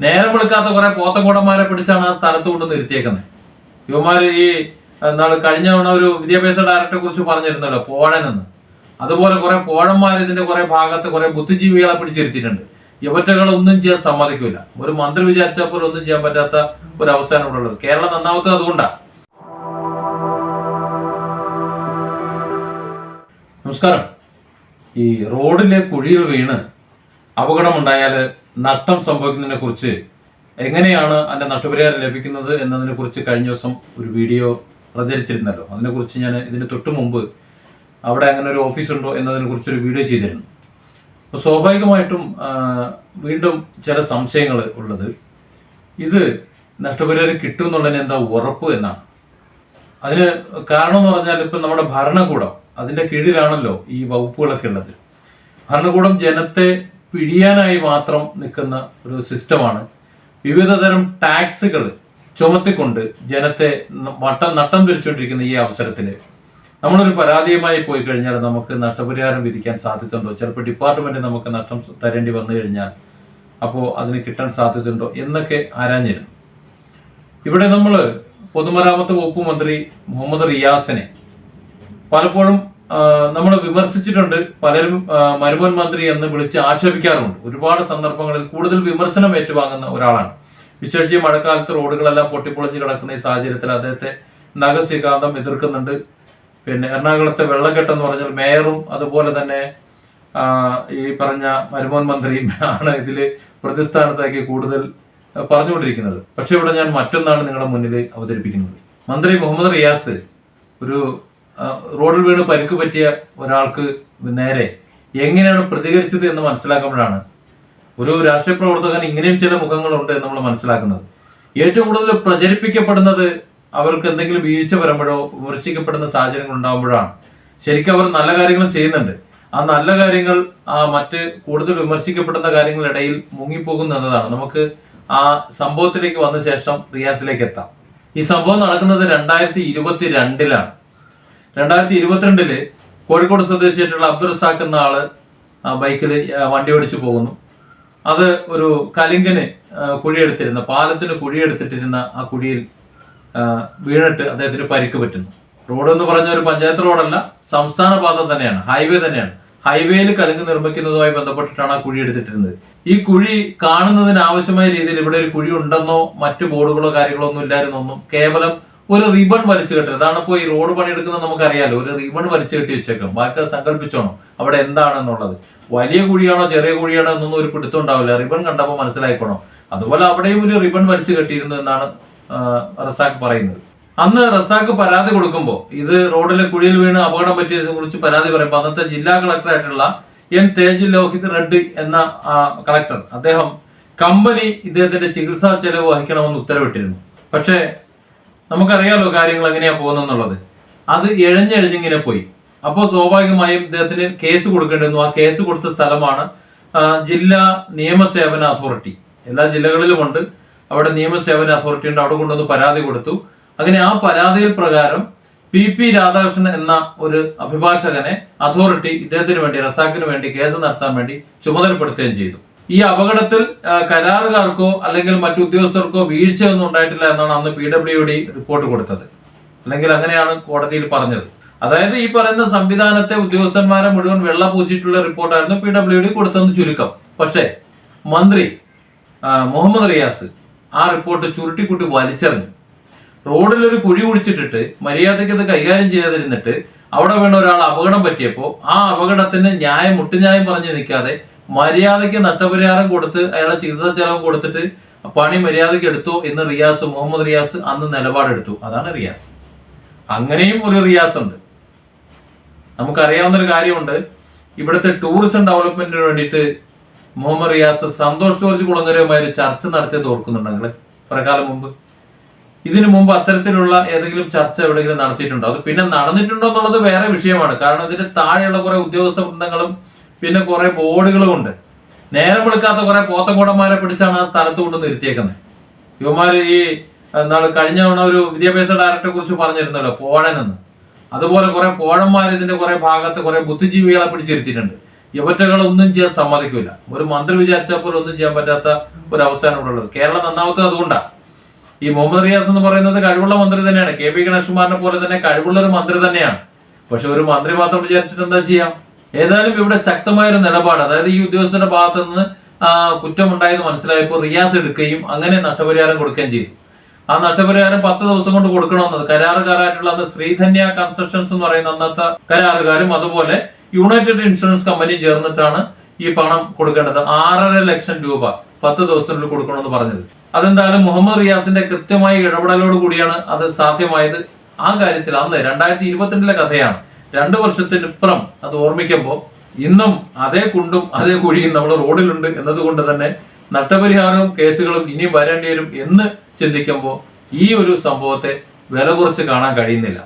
നേരം വിളിക്കാത്ത കുറെ പോത്തക്കൂടന്മാരെ പിടിച്ചാണ് ആ സ്ഥലത്ത് കൊണ്ട് നിർത്തിയേക്കുന്നത്. ഇവന്മാര് ഈ കഴിഞ്ഞ തവണ ഒരു വിദ്യാഭ്യാസ ഡയറക്ടറെ കുറിച്ച് പറഞ്ഞിരുന്നല്ലോ, പോഴനെന്ന്. അതുപോലെ കുറെ പോഴന്മാർ ഇതിന്റെ കുറെ ഭാഗത്ത് കുറെ ബുദ്ധിജീവികളെ പിടിച്ചിരുത്തിയിട്ടുണ്ട്. ഇവറ്റകളൊന്നും ചെയ്യാൻ സമ്മതിക്കില്ല. ഒരു മന്ത്രി വിചാരിച്ചാൽ പോലും ഒന്നും ചെയ്യാൻ പറ്റാത്ത ഒരു അവസ്ഥയാണ് ഇവിടെ ഉള്ളത്. കേരളം നന്നാമത്തെ അതുകൊണ്ടാണ്. നമസ്കാരം. ഈ റോഡിലെ കുഴിയിൽ വീണ് അപകടമുണ്ടായാൽ നഷ്ടം സംഭവിക്കുന്നതിനെ കുറിച്ച്, എങ്ങനെയാണ് അതിന്റെ നഷ്ടപരിഹാരം ലഭിക്കുന്നത് എന്നതിനെ കുറിച്ച് കഴിഞ്ഞ ദിവസം ഒരു വീഡിയോ പ്രചരിച്ചിരുന്നല്ലോ. അതിനെക്കുറിച്ച് ഞാൻ ഇതിന് തൊട്ട് മുമ്പ് അവിടെ അങ്ങനെ ഒരു ഓഫീസ് ഉണ്ടോ എന്നതിനെ കുറിച്ചൊരു വീഡിയോ ചെയ്തിരുന്നു. അപ്പോൾ സ്വാഭാവികമായിട്ടും വീണ്ടും ചില സംശയങ്ങൾ ഉള്ളത്, ഇത് നഷ്ടപരിഹാരം കിട്ടും എന്നുള്ളതിന് എന്താ ഉറപ്പ് എന്നാണ്. അതിന് കാരണം എന്ന് പറഞ്ഞാൽ ഇപ്പം നമ്മുടെ ഭരണകൂടം, അതിൻ്റെ കീഴിലാണല്ലോ ഈ വകുപ്പുകളൊക്കെ ഉള്ളത്. ഭരണകൂടം ജനത്തെ പിഴിയാനായി മാത്രം നിൽക്കുന്ന ഒരു സിസ്റ്റമാണ്. വിവിധ തരം ടാക്സുകൾ ചുമത്തിക്കൊണ്ട് ജനത്തെ നട്ടം തിരിച്ചുകൊണ്ടിരിക്കുന്ന ഈ അവസരത്തിൽ നമ്മളൊരു പരാതിയുമായി പോയി കഴിഞ്ഞാൽ നമുക്ക് നഷ്ടപരിഹാരം വിധിക്കാൻ സാധ്യതയുണ്ടോ, ചിലപ്പോൾ ഡിപ്പാർട്ട്മെന്റ് നമുക്ക് നഷ്ടം തരേണ്ടി വന്നു കഴിഞ്ഞാൽ അപ്പോൾ അതിന് കിട്ടാൻ സാധ്യതയുണ്ടോ എന്നൊക്കെ ആരാഞ്ഞിരുന്നു. ഇവിടെ നമ്മൾ പൊതുമരാമത്ത് വകുപ്പ് മന്ത്രി മുഹമ്മദ് റിയാസിനെ പലപ്പോഴും നമ്മൾ വിമർശിച്ചിട്ടുണ്ട്. പലരും മരുമോൻ മന്ത്രി എന്ന് വിളിച്ച് ആക്ഷേപിക്കാറുണ്ട്. ഒരുപാട് സന്ദർഭങ്ങളിൽ കൂടുതൽ വിമർശനം ഏറ്റുവാങ്ങുന്ന ഒരാളാണ്. വിശേഷിച്ച് മഴക്കാലത്ത് റോഡുകളെല്ലാം പൊട്ടിപ്പൊളിഞ്ഞ് കിടക്കുന്ന ഈ സാഹചര്യത്തിൽ അദ്ദേഹത്തെ നഖശികാന്തം എതിർക്കുന്നുണ്ട്. പിന്നെ എറണാകുളത്തെ വെള്ളക്കെട്ട് എന്ന് പറഞ്ഞാൽ മേയറും അതുപോലെ തന്നെ ഈ പറഞ്ഞ മരുമോൻ മന്ത്രിയും ആണ് ഇതിൽ പ്രതിസ്ഥാനത്താക്കി കൂടുതൽ പറഞ്ഞുകൊണ്ടിരിക്കുന്നത്. പക്ഷെ ഇവിടെ ഞാൻ മറ്റൊന്നാണ് നിങ്ങളുടെ മുന്നിൽ അവതരിപ്പിക്കുന്നത്. മന്ത്രി മുഹമ്മദ് റിയാസ് ഒരു റോഡിൽ വീണ് പരിക്ക് പറ്റിയ ഒരാൾക്ക് നേരെ എങ്ങനെയാണ് പ്രതികരിച്ചത് എന്ന് മനസ്സിലാക്കുമ്പോഴാണ് ഒരു രാഷ്ട്രീയ പ്രവർത്തകൻ ഇങ്ങനെയും ചില മുഖങ്ങളുണ്ട് എന്ന് നമ്മൾ മനസ്സിലാക്കുന്നത്. ഏറ്റവും കൂടുതൽ പ്രചരിപ്പിക്കപ്പെടുന്നത് അവർക്ക് എന്തെങ്കിലും വീഴ്ച വരുമ്പോഴോ വിമർശിക്കപ്പെടുന്ന സാഹചര്യങ്ങൾ ഉണ്ടാകുമ്പോഴാണ്. ശരിക്കും അവർ നല്ല കാര്യങ്ങൾ ചെയ്യുന്നുണ്ട്. ആ നല്ല കാര്യങ്ങൾ മറ്റ് കൂടുതൽ വിമർശിക്കപ്പെടുന്ന കാര്യങ്ങളിടയിൽ മുങ്ങിപ്പോകുന്നു എന്നതാണ്. നമുക്ക് ആ സംഭവത്തിലേക്ക് വന്ന ശേഷം റിയാസിലേക്ക് എത്താം. ഈ സംഭവം നടക്കുന്നത് 2022-ലാണ്. 2022 കോഴിക്കോട് സ്വദേശിയായിട്ടുള്ള അബ്ദുൾ റസാഖ് എന്ന ആള് ബൈക്കിൽ വണ്ടി ഓടിച്ചു പോകുന്നു. അത് ഒരു കലിങ്കന് കുഴിയെടുത്തിരുന്ന, പാലത്തിന് കുഴിയെടുത്തിട്ടിരുന്ന ആ കുഴിയിൽ വീണിട്ട് അദ്ദേഹത്തിന് പരിക്ക് പറ്റുന്നു. റോഡ് എന്ന് പറഞ്ഞ ഒരു പഞ്ചായത്ത് റോഡല്ല, സംസ്ഥാന പാത തന്നെയാണ്, ഹൈവേ തന്നെയാണ്. ഹൈവേയിൽ കലുങ്ക് നിർമ്മിക്കുന്നതുമായി ബന്ധപ്പെട്ടിട്ടാണ് ആ കുഴി എടുത്തിട്ടിരുന്നത്. ഈ കുഴി കാണുന്നതിന് ആവശ്യമായ രീതിയിൽ ഇവിടെ ഒരു കുഴി ഉണ്ടെന്നോ മറ്റു ബോർഡുകളോ കാര്യങ്ങളോ ഒന്നും ഇല്ലായിരുന്നൊന്നും, കേവലം ഒരു റിബൺ വലിച്ചു കെട്ടി. അതാണ് ഇപ്പോൾ ഈ റോഡ് പണിയെടുക്കുന്നത് നമുക്കറിയാലോ, ഒരു റിബൺ വലിച്ചു കെട്ടി വെച്ചേക്കും. ബാക്കി സങ്കല്പിച്ചോണം അവിടെ എന്താണെന്നുള്ളത്. വലിയ കുഴിയാണോ ചെറിയ കുഴിയാണോ എന്നൊന്നും ഒരു പിടുത്തം ഉണ്ടാവില്ല, റിബൺ കണ്ടപ്പോൾ മനസ്സിലായിക്കോണം. അതുപോലെ അവിടെയും ഒരു റിബൺ വലിച്ചു കെട്ടിയിരുന്നു എന്നാണ് റസാഖ് പറയുന്നത്. അന്ന് റസാഖ് പരാതി കൊടുക്കുമ്പോൾ, ഇത് റോഡിലെ കുഴിയിൽ വീണ് അപകടം പറ്റിയതിനെ കുറിച്ച് പരാതി പറയുമ്പോൾ, അന്നത്തെ ജില്ലാ കളക്ടറായിട്ടുള്ള എൻ തേജ് ലോഹിത് റെഡ്ഡി എന്ന കളക്ടർ, അദ്ദേഹം കമ്പനി ഇദ്ദേഹത്തിന്റെ ചികിത്സാ ചെലവ് വഹിക്കണമെന്ന് ഉത്തരവിട്ടിരുന്നു. പക്ഷേ നമുക്കറിയാലോ കാര്യങ്ങൾ എങ്ങനെയാ പോകുന്നെന്നുള്ളത്. അത് എഴഞ്ഞെഴിഞ്ഞിങ്ങനെ പോയി. അപ്പോൾ സ്വാഭാവികമായും ഇദ്ദേഹത്തിന് കേസ് കൊടുക്കേണ്ടി വന്നു. ആ കേസ് കൊടുത്ത സ്ഥലമാണ് ജില്ലാ നിയമസേവന അതോറിറ്റി. എല്ലാ ജില്ലകളിലും ഉണ്ട്, അവിടെ നിയമസേവന അതോറിറ്റി ഉണ്ട്. അവിടെ കൊണ്ടുവന്ന് പരാതി കൊടുത്തു. അങ്ങനെ ആ പരാതിയിൽ പ്രകാരം PP രാധാകൃഷ്ണൻ എന്ന ഒരു അഭിഭാഷകനെ അതോറിറ്റി ഇദ്ദേഹത്തിന് വേണ്ടി, റസാഖിന് വേണ്ടി കേസ് നടത്താൻ വേണ്ടി ചുമതലപ്പെടുത്തുകയും ചെയ്തു. ഈ അപകടത്തിൽ കരാറുകാർക്കോ അല്ലെങ്കിൽ മറ്റു ഉദ്യോഗസ്ഥർക്കോ വീഴ്ചയൊന്നും ഉണ്ടായിട്ടില്ല എന്നാണ് അന്ന് PWD റിപ്പോർട്ട് കൊടുത്തത്. അല്ലെങ്കിൽ അങ്ങനെയാണ് കോടതിയിൽ പറഞ്ഞത്. അതായത് ഈ പറയുന്ന സംവിധാനത്തെ, ഉദ്യോഗസ്ഥന്മാരെ മുഴുവൻ വെള്ള പൂശിയിട്ടുള്ള റിപ്പോർട്ടായിരുന്നു PWD കൊടുത്തതെന്ന് ചുരുക്കം. പക്ഷേ മന്ത്രി മുഹമ്മദ് റിയാസ് ആ റിപ്പോർട്ട് ചുരുട്ടിക്കുട്ടി വലിച്ചെറിഞ്ഞു. റോഡിലൊരു കുഴി കുഴിച്ചിട്ടിട്ട് മര്യാദയ്ക്ക് അത് കൈകാര്യം ചെയ്യാതിരുന്നിട്ട് അവിടെ വീണ ഒരാൾ അപകടം പറ്റിയപ്പോൾ ആ അപകടത്തിന് മുട്ടുന്യായം പറഞ്ഞു നിൽക്കാതെ മര്യാദയ്ക്ക് നഷ്ടപരിഹാരം കൊടുത്ത് അയാളെ ചികിത്സാ ചെലവ് കൊടുത്തിട്ട് പണി മര്യാദയ്ക്ക് എടുത്തു എന്ന് മുഹമ്മദ് റിയാസ് അന്ന് നിലപാടെടുത്തു. അതാണ് റിയാസ്. അങ്ങനെയും ഒരു റിയാസ് ഉണ്ട്. നമുക്കറിയാവുന്നൊരു കാര്യമുണ്ട്, ഇവിടുത്തെ ടൂറിസം ഡെവലപ്മെന്റിന് വേണ്ടിയിട്ട് മുഹമ്മദ് റിയാസ് സന്തോഷ് ജോർജ് കുളങ്ങരയുമായി ഒരു ചർച്ച നടത്തിയത് ഓർക്കുന്നുണ്ടെങ്കിൽ കുറെ കാലം മുമ്പ്. ഇതിനു മുമ്പ് അത്തരത്തിലുള്ള ഏതെങ്കിലും ചർച്ച എവിടെയെങ്കിലും നടത്തിയിട്ടുണ്ടോ? അത് പിന്നെ നടന്നിട്ടുണ്ടോ എന്നുള്ളത് വേറെ വിഷയമാണ്. കാരണം ഇതിന് താഴെയുള്ള കുറെ ഉദ്യോഗസ്ഥ വൃന്ദങ്ങളും പിന്നെ കുറെ ബോർഡുകളും ഉണ്ട്. നേരം വിളിക്കാത്ത കുറെ പോത്തക്കൂടന്മാരെ പിടിച്ചാണ് ആ സ്ഥലത്ത് കൊണ്ട് നിർത്തിയേക്കുന്നത്. ഇവന്മാര് ഈ കഴിഞ്ഞ തവണ ഒരു വിദ്യാഭ്യാസ ഡയറക്ടറെ കുറിച്ച് പറഞ്ഞിരുന്നല്ലോ, പോഴനെന്ന്. അതുപോലെ കുറെ പോഴന്മാർ ഇതിന്റെ കുറെ ഭാഗത്ത് കുറെ ബുദ്ധിജീവികളെ പിടിച്ചിരുത്തിയിട്ടുണ്ട്. ഇവറ്റകളൊന്നും ചെയ്യാൻ സമ്മതിക്കില്ല. ഒരു മന്ത്രി വിചാരിച്ചാൽ പോലും ഒന്നും ചെയ്യാൻ പറ്റാത്ത ഒരു അവസാനം ഇവിടെ ഉള്ളത്. കേരളം നന്നാമത്തത് അതുകൊണ്ടാണ്. ഈ മുഹമ്മദ് റിയാസ് എന്ന് പറയുന്നത് കഴിവുള്ള മന്ത്രി തന്നെയാണ്. കെ പി ഗണേഷ്കുമാറിനെ പോലെ തന്നെ കഴിവുള്ള ഒരു മന്ത്രി തന്നെയാണ്. പക്ഷെ ഒരു മന്ത്രി മാത്രം വിചാരിച്ചിട്ട് എന്താ ചെയ്യാം? ഏതായാലും ഇവിടെ ശക്തമായ ഒരു നിലപാട്, അതായത് ഈ ഉദ്യോഗസ്ഥരുടെ ഭാഗത്തു നിന്ന് കുറ്റമുണ്ടായെന്ന് മനസ്സിലായപ്പോൾ റിയാസ് എടുക്കുകയും അങ്ങനെ നഷ്ടപരിഹാരം കൊടുക്കുകയും ചെയ്തു. ആ നഷ്ടപരിഹാരം 10 ദിവസം കൊണ്ട് കൊടുക്കണമെന്നത് കരാറുകാരായിട്ടുള്ള അന്ന് ശ്രീധന്യ കൺസ്ട്രക്ഷൻസ് എന്ന് പറയുന്ന അന്നത്തെ കരാറുകാരും അതുപോലെ യുണൈറ്റഡ് ഇൻഷുറൻസ് കമ്പനിയും ചേർന്നിട്ടാണ് ഈ പണം കൊടുക്കേണ്ടത്. 6.5 ലക്ഷം രൂപ 10 ദിവസത്തിനുള്ളിൽ കൊടുക്കണമെന്ന് പറഞ്ഞത്. അതെന്തായാലും മുഹമ്മദ് റിയാസിന്റെ കൃത്യമായ ഇടപെടലോട് കൂടിയാണ് അത് സാധ്യമായത്. ആ കാര്യത്തിൽ അന്ന് 2022 കഥയാണ്. 2 വർഷത്തിനിപ്പുറം അത് ഓർമ്മിക്കുമ്പോൾ ഇന്നും അതേ കുണ്ടും അതേ കുഴിയും നമ്മൾ റോഡിലുണ്ട് എന്നതുകൊണ്ട് തന്നെ നഷ്ടപരിഹാരവും കേസുകളും ഇനിയും വരേണ്ടി വരും എന്ന് ചിന്തിക്കുമ്പോൾ ഈ ഒരു സംഭവത്തെ വില കുറച്ച് കാണാൻ കഴിയുന്നില്ല.